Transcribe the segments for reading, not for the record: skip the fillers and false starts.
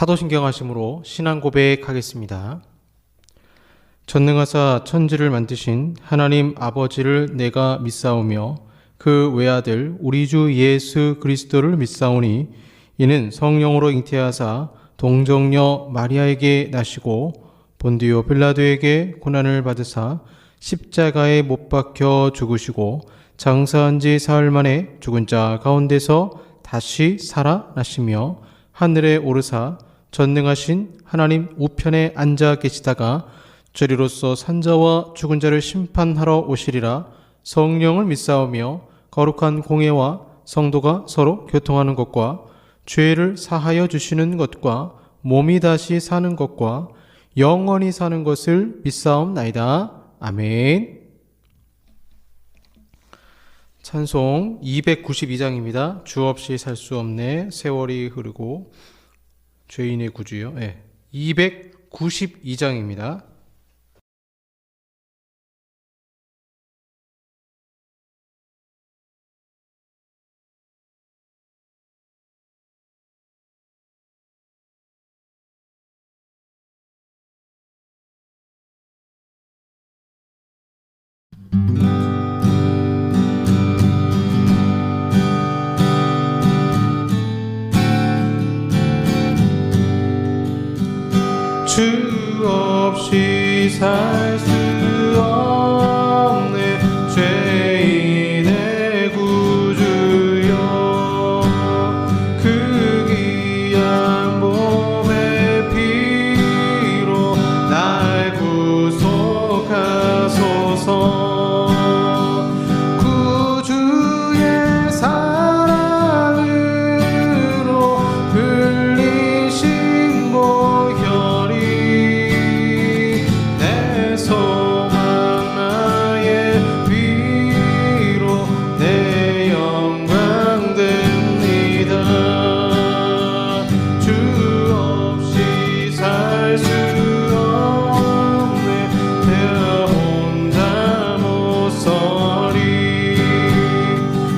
사도신경하심으로 신앙 고백하겠습니다. 전능하사 천지를 만드신 하나님 아버지를 내가 믿사오며 그 외아들 우리 주 예수 그리스도를 믿사오니 이는 성령으로 잉태하사 동정녀 마리아에게 나시고 본디오 빌라도에게 고난을 받으사 십자가에 못 박혀 죽으시고 장사한 지 사흘 만에 죽은 자 가운데서 다시 살아나시며 하늘에 오르사 전능하신 하나님 우편에 앉아 계시다가 저리로서 산자와 죽은 자를 심판하러 오시리라. 성령을 믿사오며 거룩한 공예와 성도가 서로 교통하는 것과 죄를 사하여 주시는 것과 몸이 다시 사는 것과 영원히 사는 것을 믿사옵나이다. 아멘. 찬송 292장입니다. 주 없이 살 수 없네, 세월이 흐르고 죄인의 구주요. 292장입니다. 주 없이 살 수 없네, 죄인의 구주여. 그 귀한 몸의 피로 날 구속하소서. 구주의 사랑으로 흘리신 보혈이 내 소망 나의 위로 내 영광 됩니다. 주 없이 살 수 없네, 내 혼자 못 서리.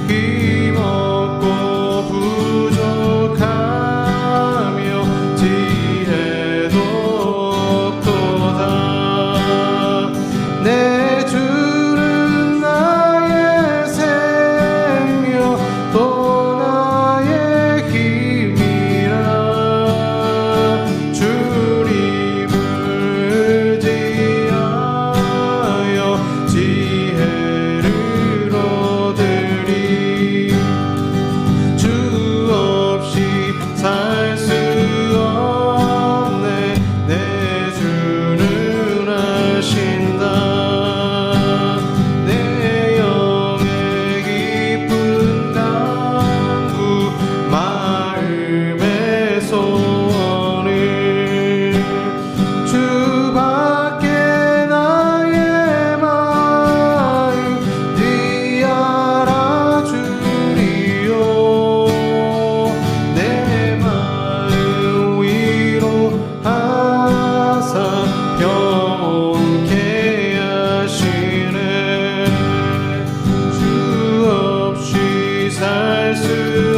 힘없고 부족하며 지혜도 없도다. 내 주는 나의 생명 또 나의 힘이라. 주님을 의지하여 지혜를 얻으리. 주 없이 살 수 없네, 내 주는 하신다. 내 영의 깊은 간구 마음의 소원을 주밖에 나의 마음 네 알아주리요. 내 마음 위로하사 평온케 하시네. 주 없이 살 수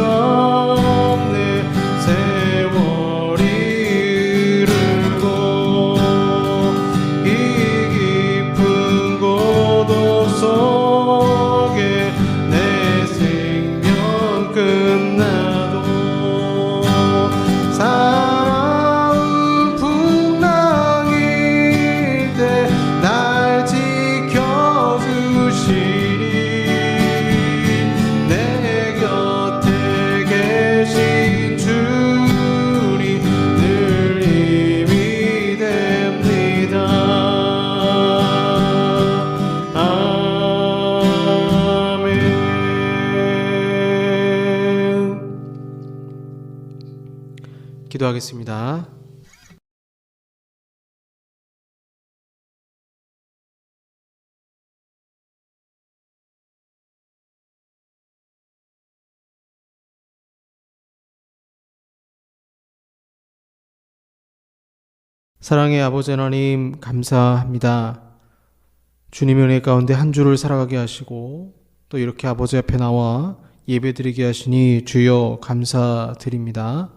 없네, 세월이 흐르고 이 깊은 고독 속에 내 생명 끝나도 사나운 풍랑일 때 날 지켜주시리. 내 곁에 계신 주님 늘 힘이 됩니다. 아멘. 기도하겠습니다. 사랑의 아버지 하나님, 감사합니다. 주님의 은혜 가운데 한 주를 살아가게 하시고 또 이렇게 아버지 앞에 나와 예배드리게 하시니 주여 감사드립니다.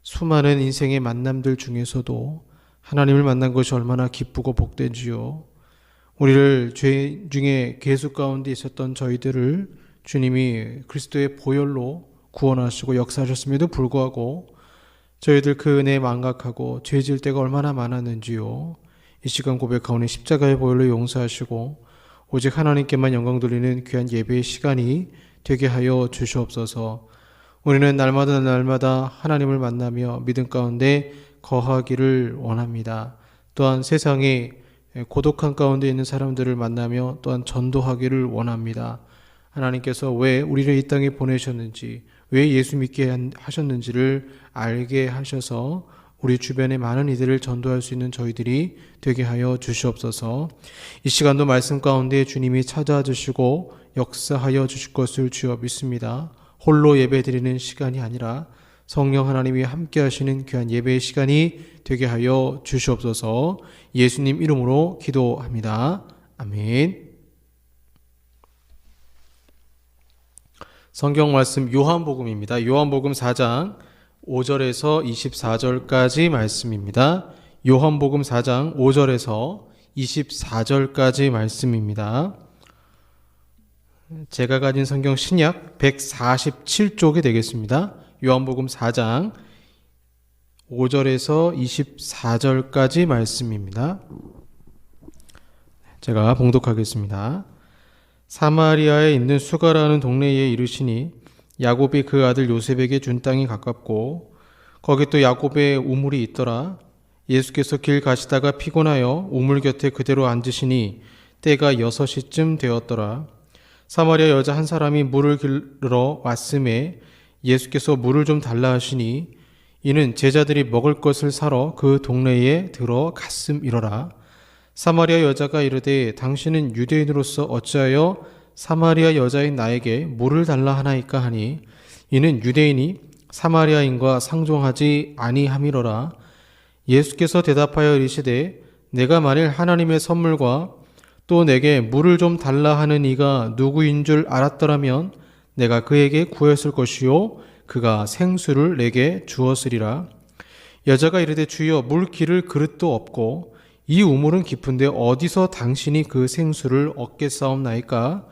수많은 인생의 만남들 중에서도 하나님을 만난 것이 얼마나 기쁘고 복된지요. 우리를 죄 중에 계수 가운데 있었던 저희들을 주님이 그리스도의 보혈로 구원하시고 역사하셨음에도 불구하고 저희들 그 은혜에 망각하고 죄 지을 때가 얼마나 많았는지요. 이 시간 고백하오니 십자가의 보혈로 용서하시고 오직 하나님께만 영광 돌리는 귀한 예배의 시간이 되게 하여 주시옵소서. 우리는 날마다 하나님을 만나며 믿음 가운데 거하기를 원합니다. 또한 세상에 고독한 가운데 있는 사람들을 만나며 또한 전도하기를 원합니다. 하나님께서 왜 우리를 이 땅에 보내셨는지, 왜 예수 믿게 하셨는지를 알게 하셔서 우리 주변의 많은 이들을 전도할 수 있는 저희들이 되게 하여 주시옵소서. 이 시간도 말씀 가운데 주님이 찾아와 주시고 역사하여 주실 것을 주여 믿습니다. 홀로 예배드리는 시간이 아니라 성령 하나님이 함께 하시는 귀한 예배의 시간이 되게 하여 주시옵소서. 예수님 이름으로 기도합니다. 아멘. 성경 말씀 요한복음입니다. 요한복음 4장 5절에서 24절까지 말씀입니다. 요한복음 4장 5절에서 24절까지 말씀입니다. 제가 가진 성경 신약 147쪽이 되겠습니다. 요한복음 4장 5절에서 24절까지 말씀입니다. 제가 봉독하겠습니다. 사마리아에 있는 수가라는 동네에 이르시니 야곱이 그 아들 요셉에게 준 땅이 가깝고 거기 또 야곱의 우물이 있더라. 예수께서 길 가시다가 피곤하여 우물 곁에 그대로 앉으시니 때가 6시쯤 되었더라. 사마리아 여자 한 사람이 물을 길러 왔음에 예수께서 물을 좀 달라 하시니 이는 제자들이 먹을 것을 사러 그 동네에 들어갔음이로라. 사마리아 여자가 이르되 당신은 유대인으로서 어찌하여 사마리아 여자인 나에게 물을 달라 하나이까 하니 이는 유대인이 사마리아인과 상종하지 아니함이로라. 예수께서 대답하여 이르시되 내가 만일 하나님의 선물과 또 내게 물을 좀 달라 하는 이가 누구인 줄 알았더라면 내가 그에게 구했을 것이요 그가 생수를 내게 주었으리라. 여자가 이르되 주여 물 기를 그릇도 없고 이 우물은 깊은데 어디서 당신이 그 생수를 얻겠사옵나이까?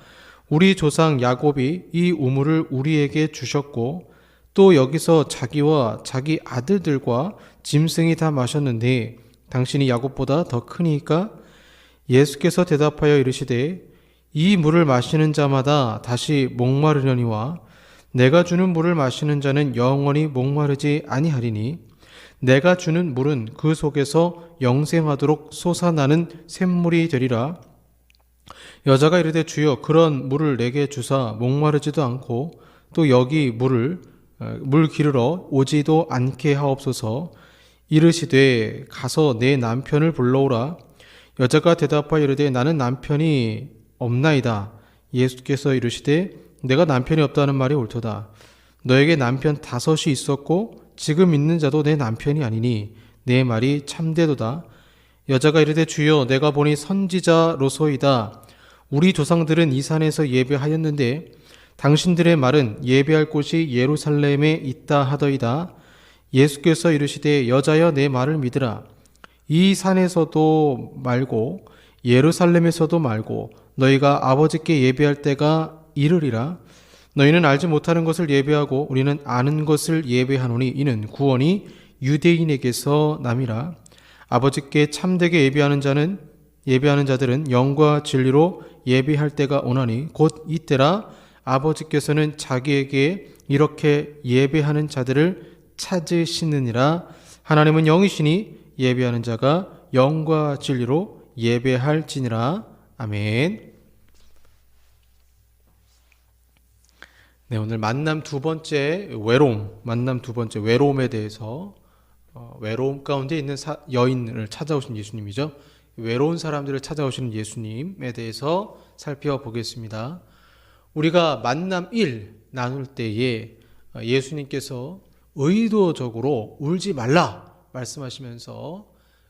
우리 조상 야곱이 이 우물을 우리에게 주셨고 또 여기서 자기와 자기 아들들과 짐승이 다 마셨는데 당신이 야곱보다 더 크니까? 예수께서 대답하여 이르시되 이 물을 마시는 자마다 다시 목마르려니와 내가 주는 물을 마시는 자는 영원히 목마르지 아니하리니 내가 주는 물은 그 속에서 영생하도록 솟아나는 샘물이 되리라. 여자가 이르되 주여 그런 물을 내게 주사 목마르지도 않고 또 여기 물 기르러 오지도 않게 하옵소서. 이르시되 가서 내 남편을 불러오라. 여자가 대답하여 이르되 나는 남편이 없나이다. 예수께서 이르시되 내가 남편이 없다는 말이 옳도다. 너에게 남편 5이 있었고 지금 있는 자도 내 남편이 아니니 내 말이 참되도다. 여자가 이르되 주여 내가 보니 선지자로소이다. 우리 조상들은 이 산에서 예배하였는데 당신들의 말은 예배할 곳이 예루살렘에 있다 하더이다. 예수께서 이르시되 여자여 내 말을 믿으라. 이 산에서도 말고 예루살렘에서도 말고 너희가 아버지께 예배할 때가 이르리라. 너희는 알지 못하는 것을 예배하고 우리는 아는 것을 예배하노니 이는 구원이 유대인에게서 남이라. 아버지께 참되게 예배하는 자들은 영과 진리로 예배할 때가 오나니 곧 이때라. 아버지께서는 자기에게 이렇게 예배하는 자들을 찾으시느니라. 하나님은 영이시니 예배하는 자가 영과 진리로 예배할지니라. 아멘. 네, 오늘 만남 두 번째 외로움에 대해서 외로움 가운데 있는 여인을 찾아오신 예수님이죠. 외로운 사람들을 찾아오시는 예수님에 대해서 살펴보겠습니다. 우리가 만남 1 나눌 때에 예수님께서 의도적으로 울지 말라 말씀하시면서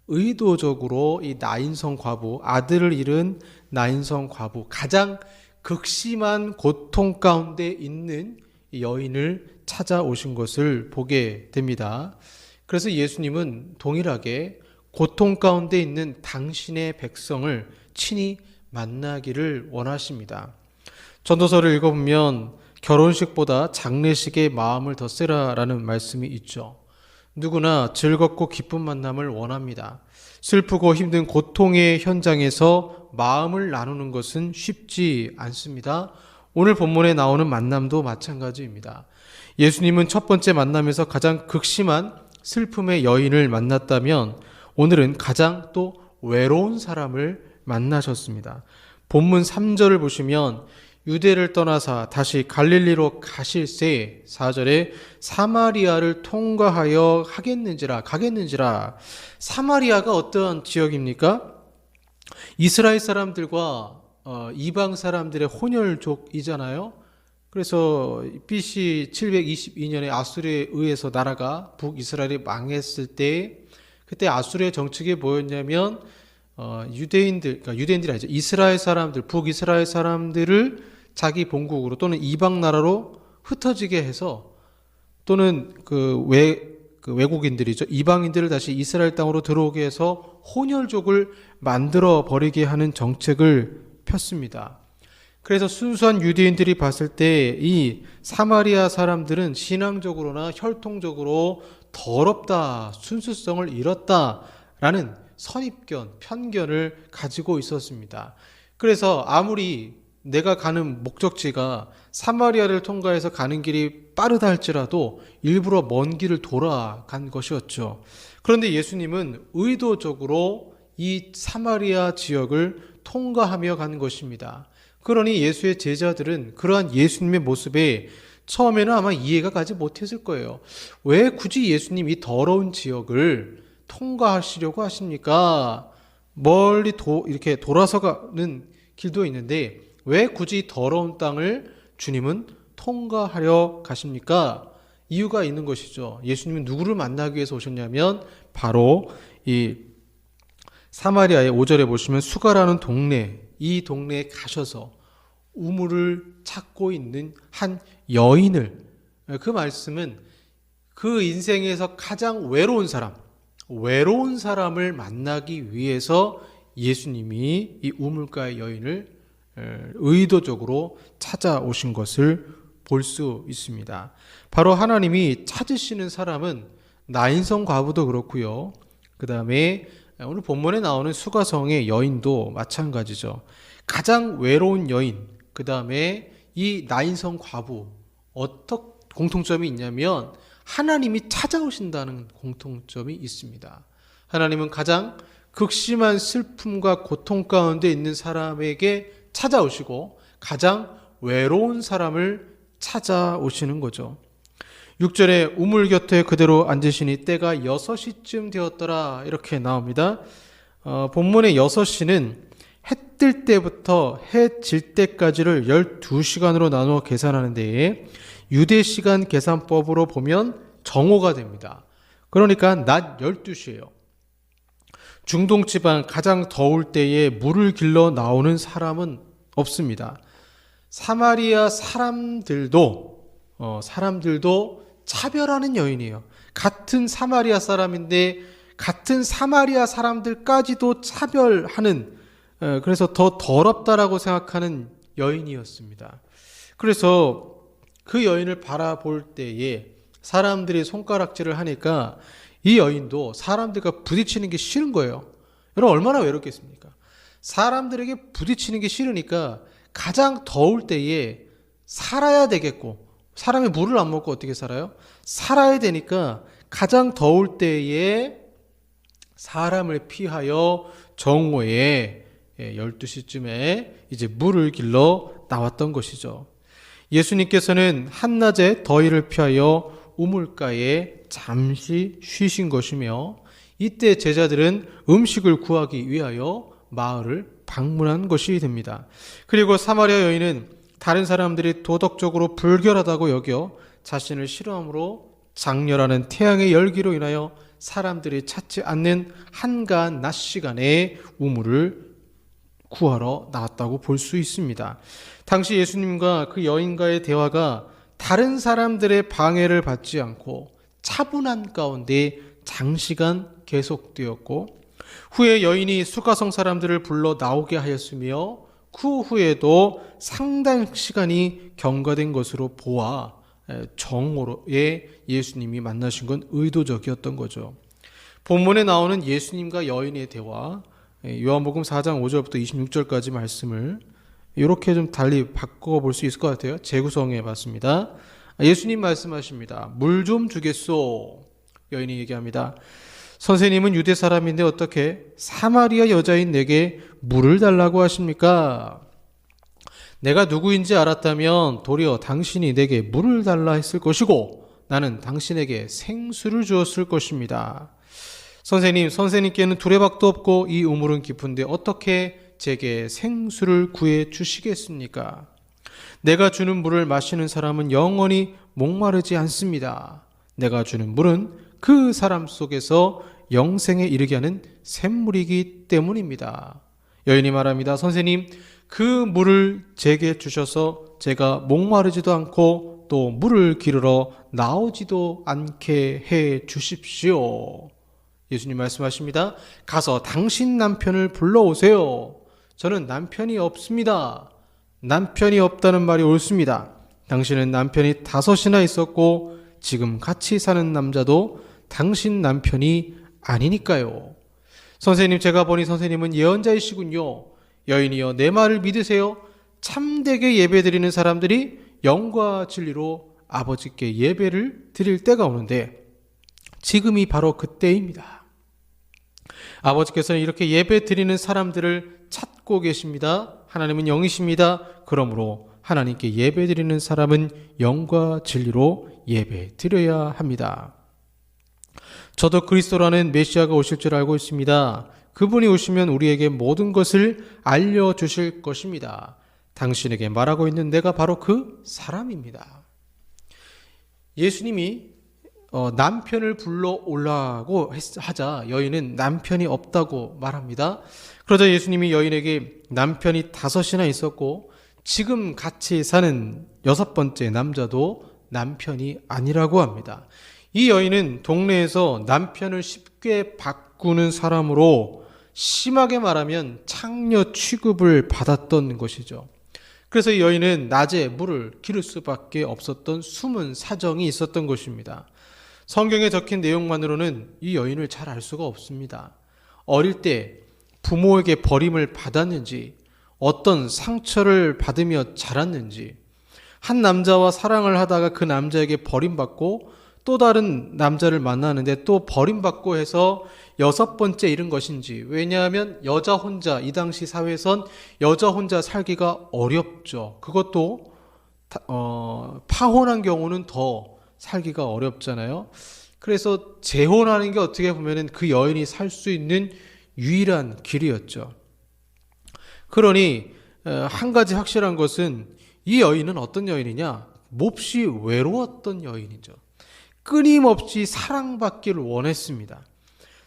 의도적으로 이 나인성 과부, 아들을 잃은 나인성 과부, 가장 극심한 고통 가운데 있는 여인을 찾아오신 것을 보게 됩니다. 그래서 예수님은 동일하게 고통 가운데 있는 당신의 백성을 친히 만나기를 원하십니다. 전도서를 읽어보면 결혼식보다 장례식에 마음을 더 쓰라라는 말씀이 있죠. 누구나 즐겁고 기쁜 만남을 원합니다. 슬프고 힘든 고통의 현장에서 마음을 나누는 것은 쉽지 않습니다. 오늘 본문에 나오는 만남도 마찬가지입니다. 예수님은 첫 번째 만남에서 가장 극심한 슬픔의 여인을 만났다면 오늘은 가장 또 외로운 사람을 만나셨습니다. 본문 3절을 보시면 유대를 떠나사 다시 갈릴리로 가실새 4절에 사마리아를 통과하여 가겠는지라. 사마리아가 어떤 지역입니까? 이스라엘 사람들과 이방 사람들의 혼혈족이잖아요. 그래서 BC 722년에 아수르에 의해서 나라가 북이스라엘이 망했을 때 그때 아수르의 정책이 뭐였냐면 유대인들이 아니죠. 이스라엘 사람들, 북이스라엘 사람들을 자기 본국으로 또는 이방 나라로 흩어지게 해서 또는 외국인들이죠. 이방인들을 다시 이스라엘 땅으로 들어오게 해서 혼혈족을 만들어 버리게 하는 정책을 폈습니다. 그래서 순수한 유대인들이 봤을 때 이 사마리아 사람들은 신앙적으로나 혈통적으로 더럽다, 순수성을 잃었다라는 선입견, 편견을 가지고 있었습니다. 그래서 아무리 내가 가는 목적지가 사마리아를 통과해서 가는 길이 빠르다 할지라도 일부러 먼 길을 돌아간 것이었죠. 그런데 예수님은 의도적으로 이 사마리아 지역을 통과하며 가는 것입니다. 그러니 예수의 제자들은 그러한 예수님의 모습에 처음에는 아마 이해가 가지 못했을 거예요. 왜 굳이 예수님 이 더러운 지역을 통과하시려고 하십니까? 멀리 이렇게 돌아서 가는 길도 있는데 왜 굳이 더러운 땅을 주님은 통과하려 가십니까? 이유가 있는 것이죠. 예수님은 누구를 만나기 위해서 오셨냐면 바로 이 사마리아의 5절에 보시면 수가라는 동네, 이 동네에 가셔서 우물을 찾고 있는 한 여인을, 그 말씀은 그 인생에서 가장 외로운 사람을 만나기 위해서 예수님이 이 우물가의 여인을 의도적으로 찾아오신 것을 볼 수 있습니다. 바로 하나님이 찾으시는 사람은 나인성 과부도 그렇고요. 그 다음에 오늘 본문에 나오는 수가성의 여인도 마찬가지죠. 가장 외로운 여인, 그 다음에 이 나인성 과부, 어떤 공통점이 있냐면 하나님이 찾아오신다는 공통점이 있습니다. 하나님은 가장 극심한 슬픔과 고통 가운데 있는 사람에게 찾아오시고 가장 외로운 사람을 찾아오시는 거죠. 6절에 우물 곁에 그대로 앉으시니 때가 6시쯤 되었더라 이렇게 나옵니다. 본문의 6시는 해 뜰 때부터 해 질 때까지를 12시간으로 나누어 계산하는 데에 유대 시간 계산법으로 보면 정오가 됩니다. 그러니까 낮 12시예요. 중동 지방 가장 더울 때에 물을 길러 나오는 사람은 없습니다. 사마리아 사람들도 차별하는 여인이에요. 같은 사마리아 사람인데 같은 사마리아 사람들까지도 차별하는, 그래서 더 더럽다라고 생각하는 여인이었습니다. 그래서 그 여인을 바라볼 때에 사람들이 손가락질을 하니까 이 여인도 사람들과 부딪히는 게 싫은 거예요. 여러분 얼마나 외롭겠습니까? 사람들에게 부딪히는 게 싫으니까 가장 더울 때에 살아야 되겠고, 사람이 물을 안 먹고 어떻게 살아요? 살아야 되니까 가장 더울 때에 사람을 피하여 정오에 12시쯤에 이제 물을 길러 나왔던 것이죠. 예수님께서는 한낮에 더위를 피하여 우물가에 잠시 쉬신 것이며 이때 제자들은 음식을 구하기 위하여 마을을 방문한 것이 됩니다. 그리고 사마리아 여인은 다른 사람들이 도덕적으로 불결하다고 여겨 자신을 싫어함으로 장렬하는 태양의 열기로 인하여 사람들이 찾지 않는 한가한 낮 시간에 우물을 구하러 나왔다고 볼 수 있습니다. 당시 예수님과 그 여인과의 대화가 다른 사람들의 방해를 받지 않고 차분한 가운데 장시간 계속되었고, 후에 여인이 수가성 사람들을 불러 나오게 하였으며 그 후에도 상당 시간이 경과된 것으로 보아 정오에 예수님이 만나신 건 의도적이었던 거죠. 본문에 나오는 예수님과 여인의 대화, 요한복음 4장 5절부터 26절까지 말씀을 이렇게 좀 달리 바꿔볼 수 있을 것 같아요. 재구성해 봤습니다. 예수님 말씀하십니다. 물 좀 주겠소. 여인이 얘기합니다. 선생님은 유대 사람인데 어떻게 사마리아 여자인 내게 물을 달라고 하십니까? 내가 누구인지 알았다면 도리어 당신이 내게 물을 달라 했을 것이고 나는 당신에게 생수를 주었을 것입니다. 선생님께는 두레박도 없고 이 우물은 깊은데 어떻게 제게 생수를 구해 주시겠습니까? 내가 주는 물을 마시는 사람은 영원히 목마르지 않습니다. 내가 주는 물은 그 사람 속에서 영생에 이르게 하는 샘물이기 때문입니다. 여인이 말합니다. 선생님, 그 물을 제게 주셔서 제가 목마르지도 않고 또 물을 기르러 나오지도 않게 해 주십시오. 예수님 말씀하십니다. 가서 당신 남편을 불러오세요. 저는 남편이 없습니다. 남편이 없다는 말이 옳습니다. 당신은 남편이 5이나 있었고 지금 같이 사는 남자도 당신 남편이 아니니까요. 선생님, 제가 보니 선생님은 예언자이시군요. 여인이여, 내 말을 믿으세요. 참되게 예배드리는 사람들이 영과 진리로 아버지께 예배를 드릴 때가 오는데 지금이 바로 그때입니다. 아버지께서는 이렇게 예배 드리는 사람들을 찾고 계십니다. 하나님은 영이십니다. 그러므로 하나님께 예배 드리는 사람은 영과 진리로 예배 드려야 합니다. 저도 그리스도라는 메시아가 오실 줄 알고 있습니다. 그분이 오시면 우리에게 모든 것을 알려주실 것입니다. 당신에게 말하고 있는 내가 바로 그 사람입니다. 예수님이 남편을 불러오라고 하자 여인은 남편이 없다고 말합니다. 그러자 예수님이 여인에게 남편이 5이나 있었고 지금 같이 사는 6번째 남자도 남편이 아니라고 합니다. 이 여인은 동네에서 남편을 쉽게 바꾸는 사람으로 심하게 말하면 창녀 취급을 받았던 것이죠. 그래서 이 여인은 낮에 물을 기를 수밖에 없었던 숨은 사정이 있었던 것입니다. 성경에 적힌 내용만으로는 이 여인을 잘 알 수가 없습니다. 어릴 때 부모에게 버림을 받았는지, 어떤 상처를 받으며 자랐는지, 한 남자와 사랑을 하다가 그 남자에게 버림받고 또 다른 남자를 만나는데 또 버림받고 해서 6번째 이른 것인지. 왜냐하면 여자 혼자, 이 당시 사회에선 여자 혼자 살기가 어렵죠. 그것도 파혼한 경우는 더 살기가 어렵잖아요. 그래서 재혼하는 게 어떻게 보면 그 여인이 살 수 있는 유일한 길이었죠. 그러니 한 가지 확실한 것은 이 여인은 어떤 여인이냐? 몹시 외로웠던 여인이죠. 끊임없이 사랑받기를 원했습니다.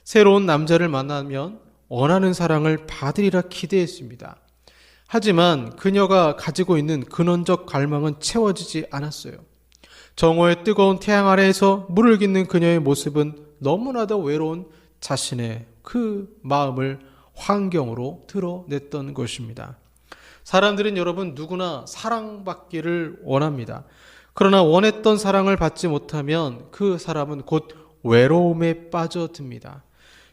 새로운 남자를 만나면 원하는 사랑을 받으리라 기대했습니다. 하지만 그녀가 가지고 있는 근원적 갈망은 채워지지 않았어요. 정오의 뜨거운 태양 아래에서 물을 깃는 그녀의 모습은 너무나도 외로운 자신의 그 마음을 환경으로 드러냈던 것입니다. 사람들은 여러분 누구나 사랑받기를 원합니다. 그러나 원했던 사랑을 받지 못하면 그 사람은 곧 외로움에 빠져듭니다.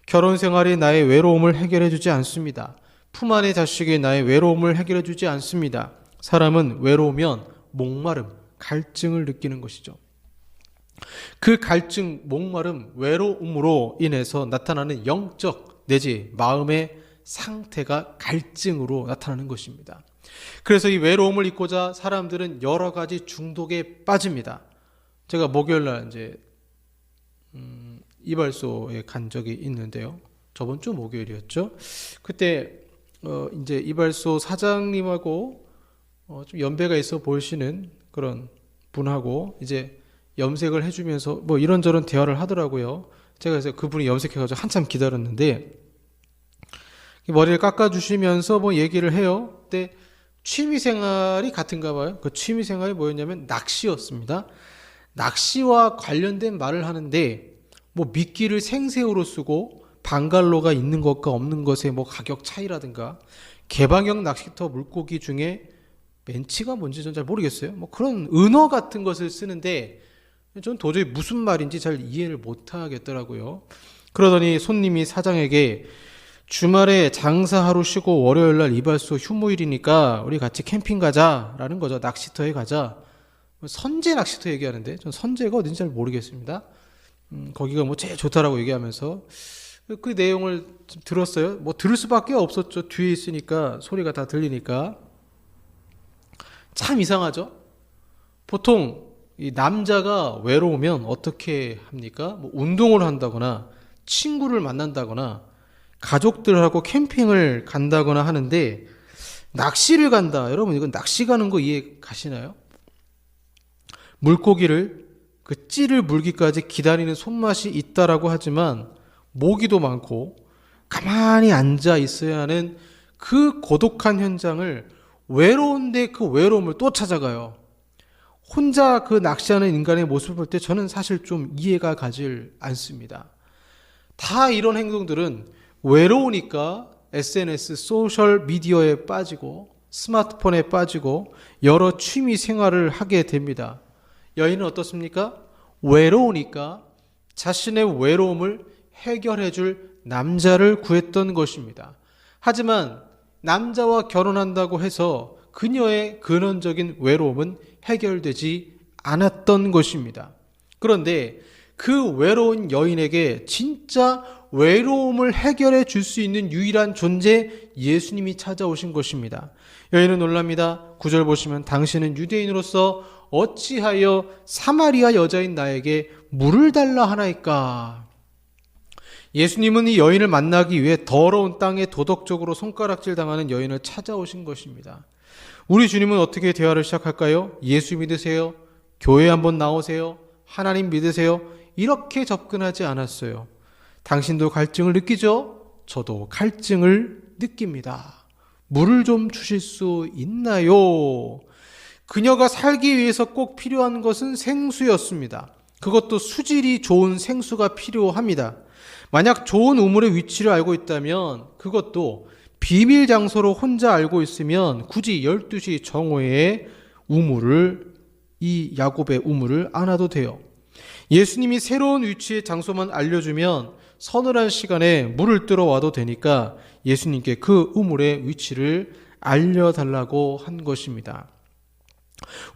결혼 생활이 나의 외로움을 해결해 주지 않습니다. 품 안의 자식이 나의 외로움을 해결해 주지 않습니다. 사람은 외로우면 목마름, 갈증을 느끼는 것이죠. 그 갈증, 목마름, 외로움으로 인해서 나타나는 영적 내지 마음의 상태가 갈증으로 나타나는 것입니다. 그래서 이 외로움을 잊고자 사람들은 여러 가지 중독에 빠집니다. 제가 목요일날 이제 이발소에 간 적이 있는데요. 저번 주 목요일이었죠. 그때 이제 이발소 사장님하고 좀 연배가 있어 보이시는 그런 분하고 이제 염색을 해주면서 뭐 이런저런 대화를 하더라고요. 제가 그래서 그분이 염색해가지고 한참 기다렸는데 머리를 깎아주시면서 뭐 얘기를 해요. 근데 취미 생활이 같은가 봐요. 그 취미 생활이 뭐였냐면 낚시였습니다. 낚시와 관련된 말을 하는데 뭐 미끼를 생새우로 쓰고 방갈로가 있는 것과 없는 것의 뭐 가격 차이라든가 개방형 낚시터 물고기 중에 멘치가 뭔지 전 잘 모르겠어요. 뭐 그런 은어 같은 것을 쓰는데 전 도저히 무슨 말인지 잘 이해를 못 하겠더라고요. 그러더니 손님이 사장에게 주말에 장사 하루 쉬고 월요일날 이발소 휴무일이니까 우리 같이 캠핑 가자라는 거죠. 낚시터에 가자. 선제 낚시터 얘기하는데 전 선제가 어딘지 잘 모르겠습니다. 거기가 뭐 제일 좋다라고 얘기하면서 그 내용을 좀 들었어요. 뭐 들을 수밖에 없었죠. 뒤에 있으니까 소리가 다 들리니까. 참 이상하죠. 보통 이 남자가 외로우면 어떻게 합니까? 뭐 운동을 한다거나 친구를 만난다거나 가족들하고 캠핑을 간다거나 하는데 낚시를 간다. 여러분 이건 낚시 가는 거 이해 가시나요? 물고기를 그 찌를 물기까지 기다리는 손맛이 있다라고 하지만 모기도 많고 가만히 앉아 있어야 하는 그 고독한 현장을 외로운데 그 외로움을 또 찾아가요. 혼자 그 낚시하는 인간의 모습을 볼 때 저는 사실 좀 이해가 가질 않습니다. 다 이런 행동들은 외로우니까 SNS, 소셜 미디어에 빠지고 스마트폰에 빠지고 여러 취미 생활을 하게 됩니다. 여인은 어떻습니까? 외로우니까 자신의 외로움을 해결해 줄 남자를 구했던 것입니다. 하지만 남자와 결혼한다고 해서 그녀의 근원적인 외로움은 해결되지 않았던 것입니다. 그런데 그 외로운 여인에게 진짜 외로움을 해결해 줄 수 있는 유일한 존재 예수님이 찾아오신 것입니다. 여인은 놀랍니다. 9절 보시면 당신은 유대인으로서 어찌하여 사마리아 여자인 나에게 물을 달라 하나이까. 예수님은 이 여인을 만나기 위해 더러운 땅에 도덕적으로 손가락질 당하는 여인을 찾아오신 것입니다. 우리 주님은 어떻게 대화를 시작할까요? 예수 믿으세요? 교회 한번 나오세요? 하나님 믿으세요? 이렇게 접근하지 않았어요. 당신도 갈증을 느끼죠? 저도 갈증을 느낍니다. 물을 좀 주실 수 있나요? 그녀가 살기 위해서 꼭 필요한 것은 생수였습니다. 그것도 수질이 좋은 생수가 필요합니다. 만약 좋은 우물의 위치를 알고 있다면 그것도 비밀 장소로 혼자 알고 있으면 굳이 12시 정오에 이 야곱의 우물을 안 와도 돼요. 예수님이 새로운 위치의 장소만 알려주면 서늘한 시간에 물을 뜨러 와도 되니까 예수님께 그 우물의 위치를 알려달라고 한 것입니다.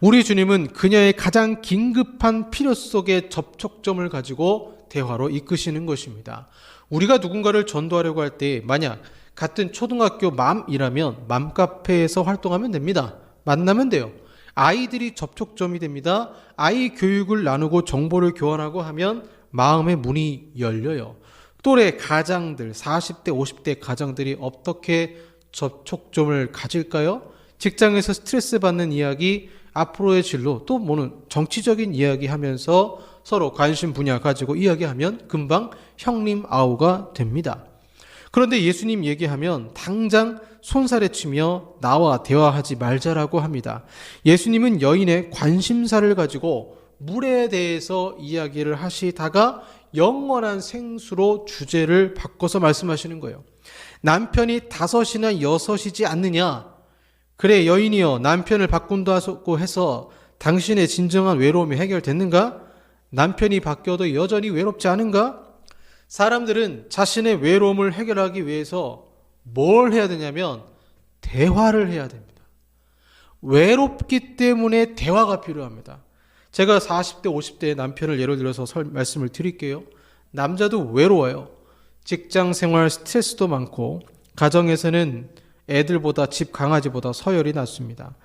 우리 주님은 그녀의 가장 긴급한 필요 속의 접촉점을 가지고 대화로 이끄시는 것입니다. 우리가 누군가를 전도하려고 할 때 만약 같은 초등학교 맘이라면 맘카페에서 활동하면 됩니다. 만나면 돼요. 아이들이 접촉점이 됩니다. 아이 교육을 나누고 정보를 교환하고 하면 마음의 문이 열려요. 또래 가장들, 40대, 50대 가장들이 어떻게 접촉점을 가질까요? 직장에서 스트레스 받는 이야기, 앞으로의 진로, 또 뭐는 정치적인 이야기 하면서 서로 관심 분야 가지고 이야기하면 금방 형님 아우가 됩니다. 그런데 예수님 얘기하면 당장 손살에 치며 나와 대화하지 말자라고 합니다. 예수님은 여인의 관심사를 가지고 물에 대해서 이야기를 하시다가 영원한 생수로 주제를 바꿔서 말씀하시는 거예요. 남편이 5이나 6이지 않느냐? 그래 여인이여 남편을 바꾼다고 해서 당신의 진정한 외로움이 해결됐는가? 남편이 바뀌어도 여전히 외롭지 않은가? 사람들은 자신의 외로움을 해결하기 위해서 뭘 해야 되냐면 대화를 해야 됩니다. 외롭기 때문에 대화가 필요합니다. 제가 40대, 50대의 남편을 예로 들어서 말씀을 드릴게요. 남자도 외로워요. 직장 생활 스트레스도 많고 가정에서는 애들보다 집 강아지보다 서열이 낮습니다.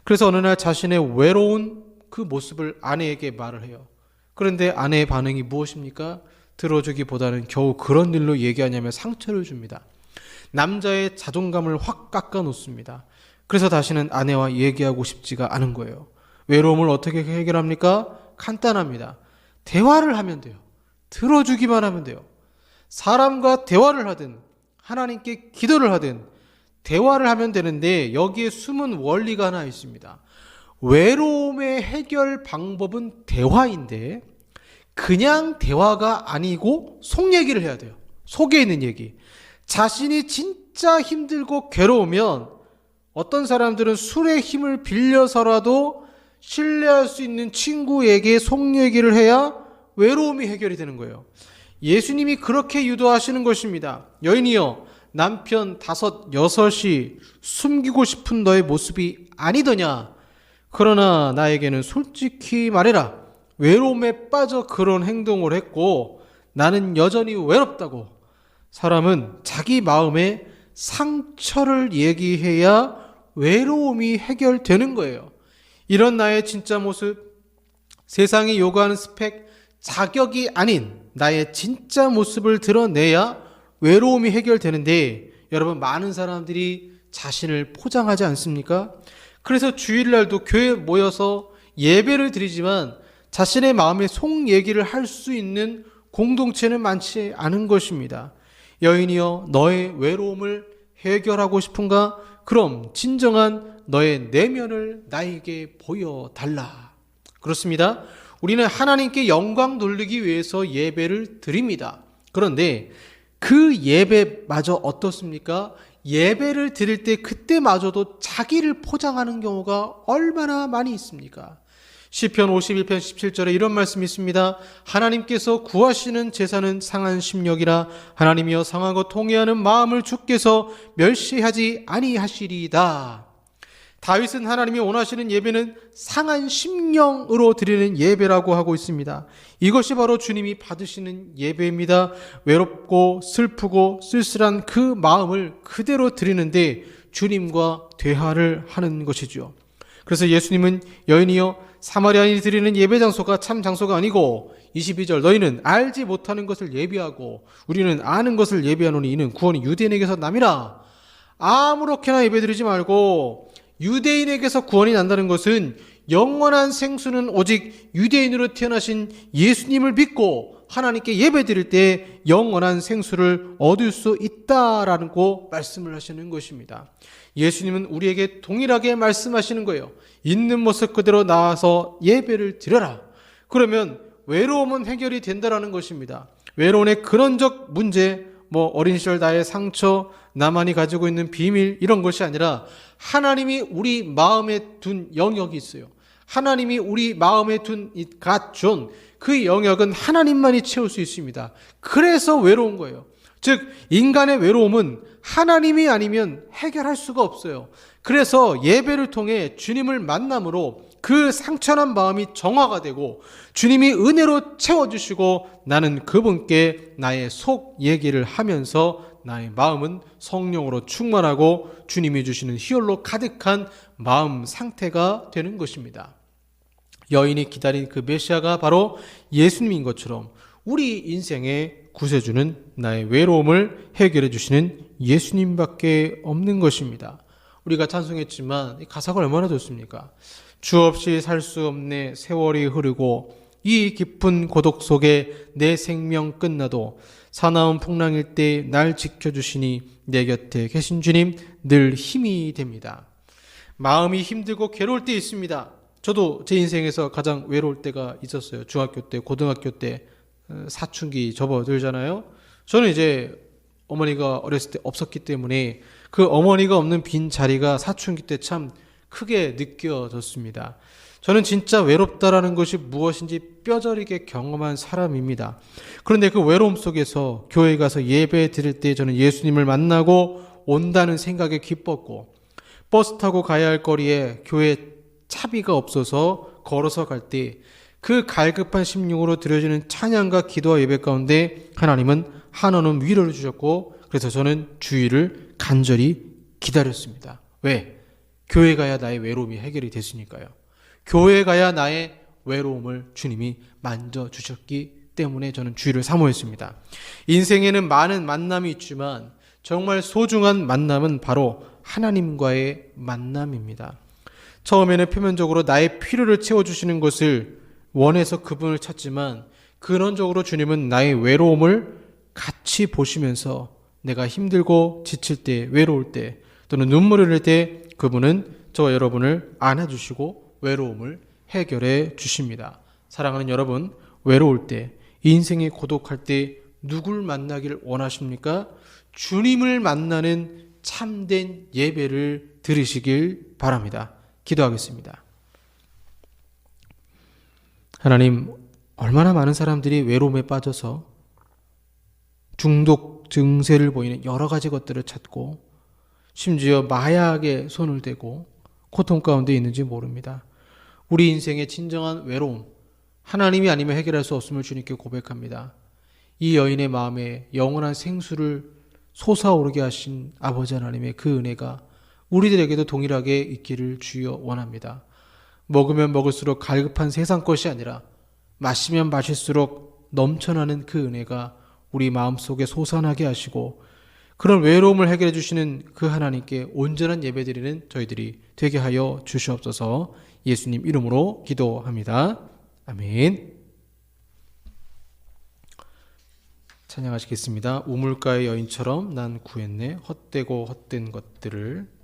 그래서 어느 날 자신의 외로운 그 모습을 아내에게 말을 해요. 그런데 아내의 반응이 무엇입니까? 들어주기보다는 겨우 그런 일로 얘기하냐며 상처를 줍니다. 남자의 자존감을 확 깎아놓습니다. 그래서 다시는 아내와 얘기하고 싶지가 않은 거예요. 외로움을 어떻게 해결합니까? 간단합니다. 대화를 하면 돼요. 들어주기만 하면 돼요. 사람과 대화를 하든 하나님께 기도를 하든 대화를 하면 되는데 여기에 숨은 원리가 하나 있습니다. 외로움의 해결 방법은 대화인데 그냥 대화가 아니고 속 얘기를 해야 돼요. 속에 있는 얘기. 자신이 진짜 힘들고 괴로우면 어떤 사람들은 술의 힘을 빌려서라도 신뢰할 수 있는 친구에게 속 얘기를 해야 외로움이 해결이 되는 거예요. 예수님이 그렇게 유도하시는 것입니다. 여인이여, 남편 5, 6이 숨기고 싶은 너의 모습이 아니더냐? 그러나 나에게는 솔직히 말해라. 외로움에 빠져 그런 행동을 했고 나는 여전히 외롭다고. 사람은 자기 마음의 상처를 얘기해야 외로움이 해결되는 거예요. 이런 나의 진짜 모습, 세상이 요구하는 스펙, 자격이 아닌 나의 진짜 모습을 드러내야 외로움이 해결되는데 여러분, 많은 사람들이 자신을 포장하지 않습니까? 그래서 주일날도 교회에 모여서 예배를 드리지만 자신의 마음의 속 얘기를 할 수 있는 공동체는 많지 않은 것입니다. 여인이여, 너의 외로움을 해결하고 싶은가? 그럼 진정한 너의 내면을 나에게 보여달라. 그렇습니다. 우리는 하나님께 영광 돌리기 위해서 예배를 드립니다. 그런데 그 예배마저 어떻습니까? 예배를 드릴 때 그때마저도 자기를 포장하는 경우가 얼마나 많이 있습니까? 시편 51편 17절에 이런 말씀이 있습니다. 하나님께서 구하시는 제사는 상한 심령이라. 하나님이여, 상하고 통회하는 마음을 주께서 멸시하지 아니하시리이다. 다윗은 하나님이 원하시는 예배는 상한 심령으로 드리는 예배라고 하고 있습니다. 이것이 바로 주님이 받으시는 예배입니다. 외롭고 슬프고 쓸쓸한 그 마음을 그대로 드리는데 주님과 대화를 하는 것이죠. 그래서 예수님은 여인이여, 사마리아인이 드리는 예배 장소가 참 장소가 아니고 22절 너희는 알지 못하는 것을 예비하고 우리는 아는 것을 예비하노니 이는 구원이 유대인에게서 남이라. 아무렇게나 예배드리지 말고 유대인에게서 구원이 난다는 것은 영원한 생수는 오직 유대인으로 태어나신 예수님을 믿고 하나님께 예배드릴 때 영원한 생수를 얻을 수 있다라고 말씀을 하시는 것입니다. 예수님은 우리에게 동일하게 말씀하시는 거예요. 있는 모습 그대로 나와서 예배를 드려라. 그러면 외로움은 해결이 된다라는 것입니다. 외로움의 근원적 문제, 어린 시절 나의 상처, 나만이 가지고 있는 비밀, 이런 것이 아니라 하나님이 우리 마음에 둔 영역이 있어요. 하나님이 우리 마음에 둔 갓존, 그 영역은 하나님만이 채울 수 있습니다. 그래서 외로운 거예요. 즉 인간의 외로움은 하나님이 아니면 해결할 수가 없어요. 그래서 예배를 통해 주님을 만남으로 그 상처난 마음이 정화가 되고 주님이 은혜로 채워주시고 나는 그분께 나의 속 얘기를 하면서 나의 마음은 성령으로 충만하고 주님이 주시는 희열로 가득한 마음 상태가 되는 것입니다. 여인이 기다린 그 메시아가 바로 예수님인 것처럼 우리 인생의 구세주는 나의 외로움을 해결해 주시는 예수님밖에 없는 것입니다. 우리가 찬송했지만 가사가 얼마나 좋습니까? 주 없이 살 수 없네 세월이 흐르고 이 깊은 고독 속에 내 생명 끝나도 사나운 풍랑일 때 날 지켜주시니 내 곁에 계신 주님 늘 힘이 됩니다. 마음이 힘들고 괴로울 때 있습니다. 저도 제 인생에서 가장 외로울 때가 있었어요. 중학교 때, 고등학교 때 사춘기 접어들잖아요. 저는 이제 어머니가 어렸을 때 없었기 때문에 그 어머니가 없는 빈 자리가 사춘기 때 참 크게 느껴졌습니다. 저는 진짜 외롭다라는 것이 무엇인지 뼈저리게 경험한 사람입니다. 그런데 그 외로움 속에서 교회 가서 예배 드릴 때 저는 예수님을 만나고 온다는 생각에 기뻤고, 버스 타고 가야 할 거리에 교회 차비가 없어서 걸어서 갈 때 그 갈급한 심령으로 드려지는 찬양과 기도와 예배 가운데 하나님은 한없는 위로를 주셨고, 그래서 저는 주일을 간절히 기다렸습니다. 왜? 교회 가야 나의 외로움이 해결이 됐으니까요. 교회 가야 나의 외로움을 주님이 만져주셨기 때문에 저는 주일을 사모했습니다. 인생에는 많은 만남이 있지만 정말 소중한 만남은 바로 하나님과의 만남입니다. 처음에는 표면적으로 나의 필요를 채워주시는 것을 원해서 그분을 찾지만 근원적으로 주님은 나의 외로움을 같이 보시면서 내가 힘들고 지칠 때, 외로울 때 또는 눈물을 흘릴 때 그분은 저와 여러분을 안아주시고 외로움을 해결해 주십니다. 사랑하는 여러분, 외로울 때, 인생이 고독할 때 누굴 만나길 원하십니까? 주님을 만나는 참된 예배를 드리시길 바랍니다. 기도하겠습니다. 하나님, 얼마나 많은 사람들이 외로움에 빠져서 중독 증세를 보이는 여러 가지 것들을 찾고 심지어 마약에 손을 대고 고통 가운데 있는지 모릅니다. 우리 인생의 진정한 외로움, 하나님이 아니면 해결할 수 없음을 주님께 고백합니다. 이 여인의 마음에 영원한 생수를 솟아오르게 하신 아버지 하나님의 그 은혜가 우리들에게도 동일하게 있기를 주여 원합니다. 먹으면 먹을수록 갈급한 세상 것이 아니라 마시면 마실수록 넘쳐나는 그 은혜가 우리 마음속에 솟아나게 하시고 그런 외로움을 해결해 주시는 그 하나님께 온전한 예배드리는 저희들이 되게 하여 주시옵소서. 예수님 이름으로 기도합니다. 아멘. 찬양하시겠습니다. 우물가의 여인처럼 난 구했네 헛되고 헛된 것들을.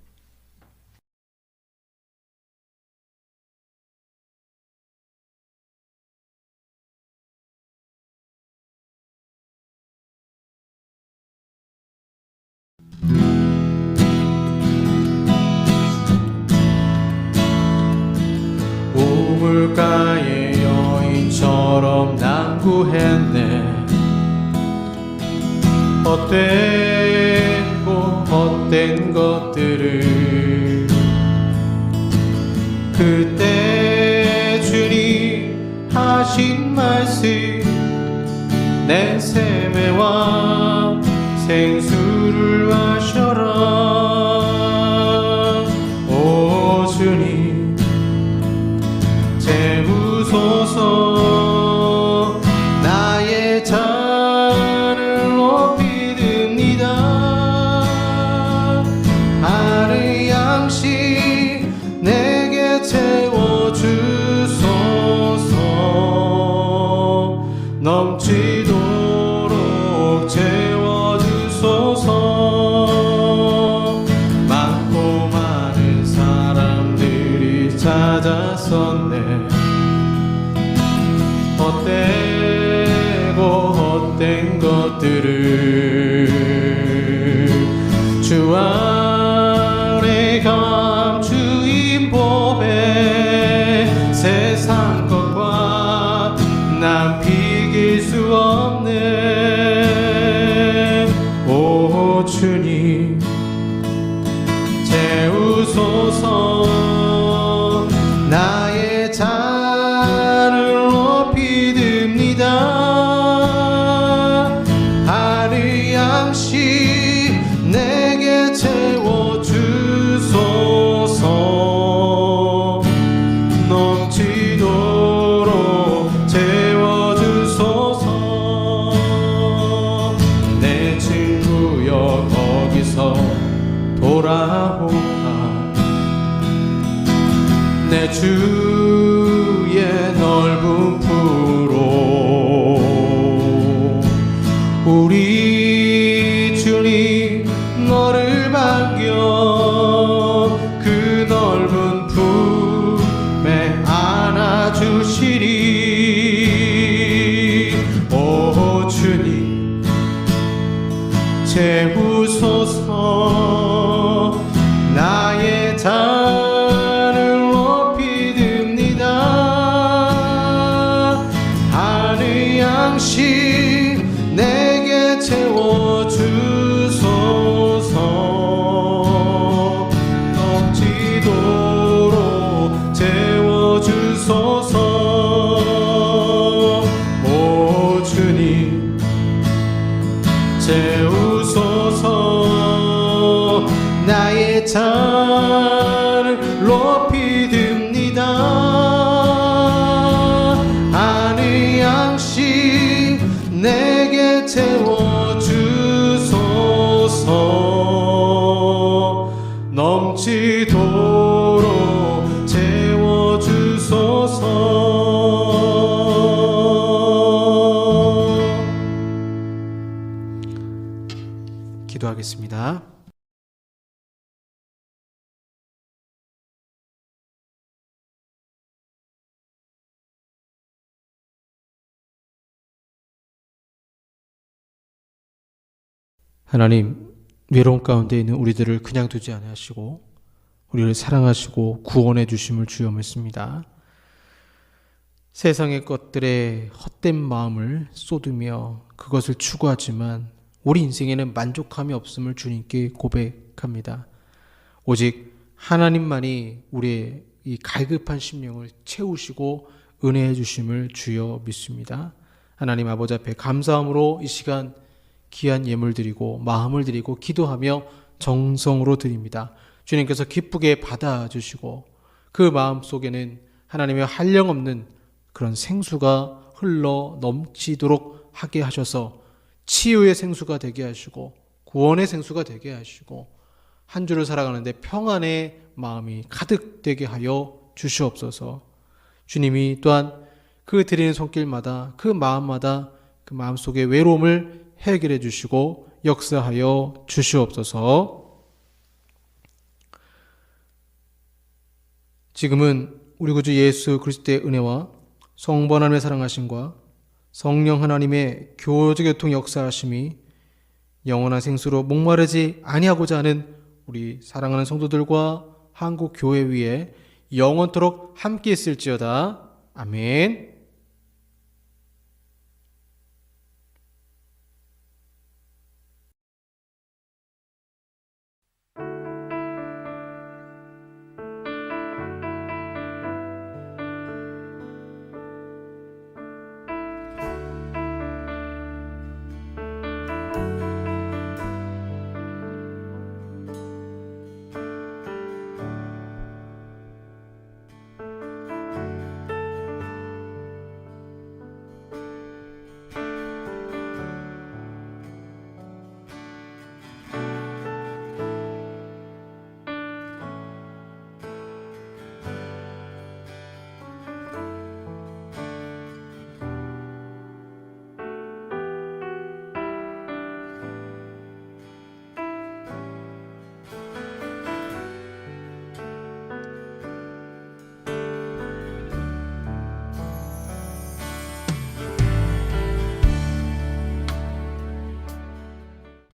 우물가의 여인처럼 난 구했네 헛되고 헛된 것들을. 그때 주님 하신 말씀 내 세매와 생수를 마셔라. 오 주님 채우소서. 나의 잔을 높이 듭니다. 하루의 양식 내게 채워주소서. 넘치도록 채워주소서. 많고 많은 사람들이 찾아섰네. 헛되고 헛된 것들을 주 안에 감추인 보배 세상 것과 난 비길 수 없네. 오 주님 채우소서. 나의 잔을 높이 듭니다. 하루의 양식 내게 채워주소서. 넘치도록 채워주소서. 내 친구여 거기서 돌아오라. 내 주의 넓은 품으로. 우리 주님 너를 반겨 그 넓은 품에 안아주시리. 오 주님 채우소서. 나의 잔을 높이 듭니다. 하루의 양식 내게 채워주소서. 넘치도록 채워주소서. 오 주님 채우소서. 나의 잔을 높이 듭니다. 하루의 양식 내게 채워주소서. 넘치도록 채워주소서. 기도하겠습니다. 하나님, 외로움 가운데 있는 우리들을 그냥 두지 아니하시고 우리를 사랑하시고 구원해 주심을 주여 믿습니다. 세상의 것들에 헛된 마음을 쏟으며 그것을 추구하지만 우리 인생에는 만족함이 없음을 주님께 고백합니다. 오직 하나님만이 우리의 이 갈급한 심령을 채우시고 은혜해 주심을 주여 믿습니다. 하나님 아버지 앞에 감사함으로 이 시간 귀한 예물 드리고 마음을 드리고 기도하며 정성으로 드립니다. 주님께서 기쁘게 받아주시고 그 마음 속에는 하나님의 한량없는 그런 생수가 흘러 넘치도록 하게 하셔서 치유의 생수가 되게 하시고 구원의 생수가 되게 하시고 한 주를 살아가는데 평안의 마음이 가득되게 하여 주시옵소서. 주님이 또한 그 드리는 손길마다 그 마음마다 그 마음속의 외로움을 해결해 주시고 역사하여 주시옵소서. 지금은 우리 구주 예수 그리스도의 은혜와 성부 하나님의 사랑하심과 성령 하나님의 교제교통 역사하심이 영원한 생수로 목마르지 아니하고자 하는 우리 사랑하는 성도들과 한국 교회 위에 영원토록 함께 있을지어다. 아멘.